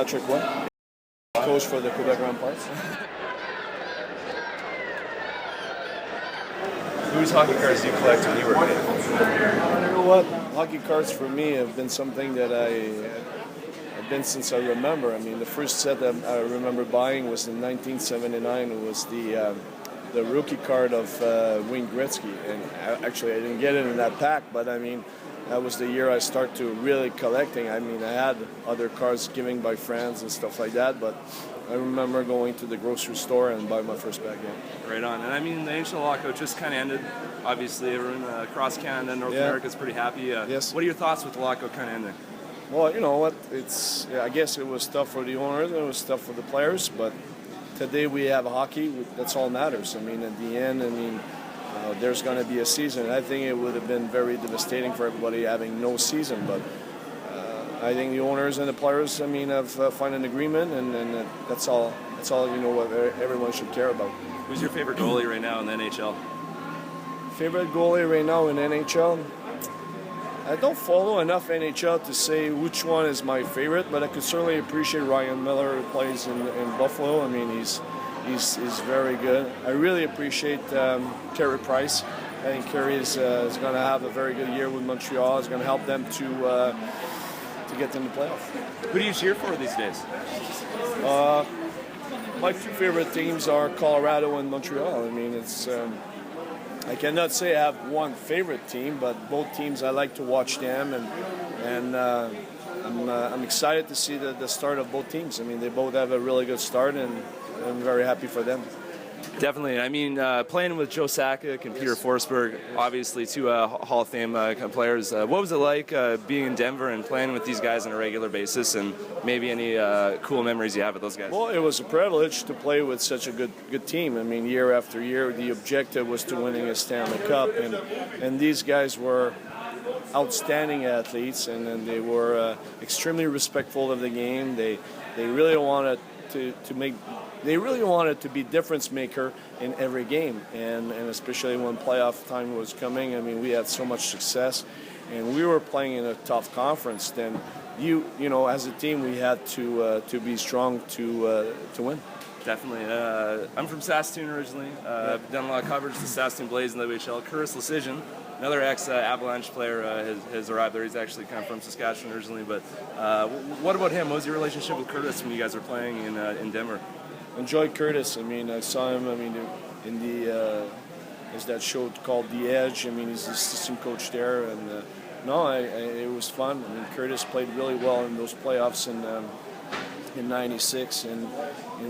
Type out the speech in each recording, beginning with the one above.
Patrick what? Coach for the Quebec Remparts. Whose hockey cards do you collect when you were a kid? You know what? Hockey cards for me have been something that I've been since I remember. I mean, the first set that I remember buying was in 1979. It was the rookie card of Wayne Gretzky, and actually I didn't get it in that pack, but I mean, that was the year I started to really collecting. I mean, I had other cards given by friends and stuff like that, but I remember going to the grocery store and buying my first pack. Yeah. Right on. And I mean, the NHL lockout just kind of ended. Obviously, everyone across Canada, North America is pretty happy. Yes. What are your thoughts with the lockout kind of ending? Well, you know what? I guess it was tough for the owners and it was tough for the players, but today we have hockey. That's all matters. I mean, at the end, there's going to be a season. I think it would have been very devastating for everybody having no season, but I think the owners and the players, have found an agreement, and that's all. That's all what everyone should care about. Who's your favorite goalie right now in the NHL? Favorite goalie right now in NHL? I don't follow enough NHL to say which one is my favorite, but I could certainly appreciate Ryan Miller, who plays in Buffalo. I mean, he's very good. I really appreciate Carey Price. I think Carey is going to have a very good year with Montreal. It's going to help them to get them to playoff. Who do you cheer for these days? My two favorite teams are Colorado and Montreal. I mean, it's. I cannot say I have one favorite team, but both teams I like to watch them, and I'm excited to see the start of both teams. I mean, they both have a really good start, and I'm very happy for them. Definitely. I mean, playing with Joe Sakic and Peter Forsberg, obviously two Hall of Fame players. What was it like being in Denver and playing with these guys on a regular basis, and maybe any cool memories you have with those guys? Well, it was a privilege to play with such a good team. I mean, year after year, the objective was to winning a Stanley Cup, and these guys were outstanding athletes, and they were extremely respectful of the game. They really wanted They really wanted to be difference maker in every game, and especially when playoff time was coming. I mean, we had so much success, and we were playing in a tough conference. Then, as a team, we had to be strong to win. Definitely. I'm from Saskatoon originally. I've done a lot of coverage of the Saskatoon Blaze in the WHL. Curtis Lecision, another ex-Avalanche player, has arrived there. He's actually kind of from Saskatchewan originally. But what about him? What was your relationship with Curtis when you guys were playing in Denver? Enjoyed Curtis. I mean, I saw him. I mean, in there's that show called The Edge. I mean, he's the assistant coach there, and it was fun. I mean, Curtis played really well in those playoffs in '96, and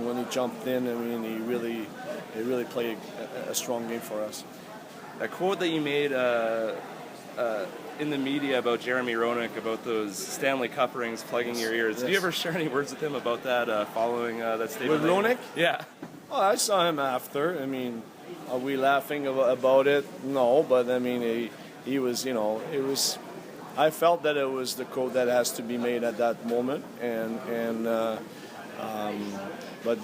when he jumped in, I mean, he really played a strong game for us. A quote that you made in the media about Jeremy Roenick, about those Stanley Cup rings plugging your ears. Did you ever share any words with him about that following that statement? With Roenick? Yeah. Well, I saw him after. I mean, are we laughing about it? No, but I mean, he was, it was. I felt that it was the quote that has to be made at that moment, but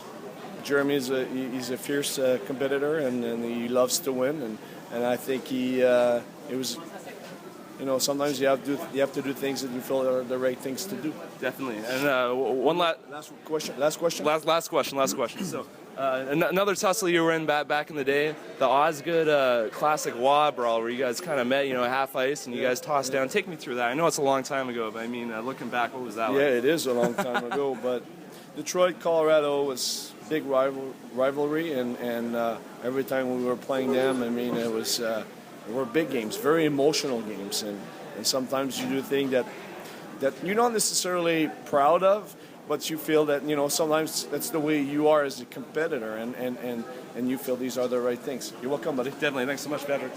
Jeremy he's a fierce competitor, and he loves to win, and I think it was. Sometimes you have to do things that you feel are the right things to do. Definitely. And one last question. Last question. So another tussle you were in back in the day, the Osgood classic brawl, where you guys kind of met, half ice, and you guys tossed down. Take me through that. I know it's a long time ago, but I mean, looking back, what was that like? Yeah, it is a long time ago, but Detroit, Colorado was big rivalry, and every time we were playing them, I mean, it was. They were big games, very emotional games, and sometimes you do things that you're not necessarily proud of, but you feel that sometimes that's the way you are as a competitor, and you feel these are the right things. You're welcome, buddy. Definitely. Thanks so much, Patrick.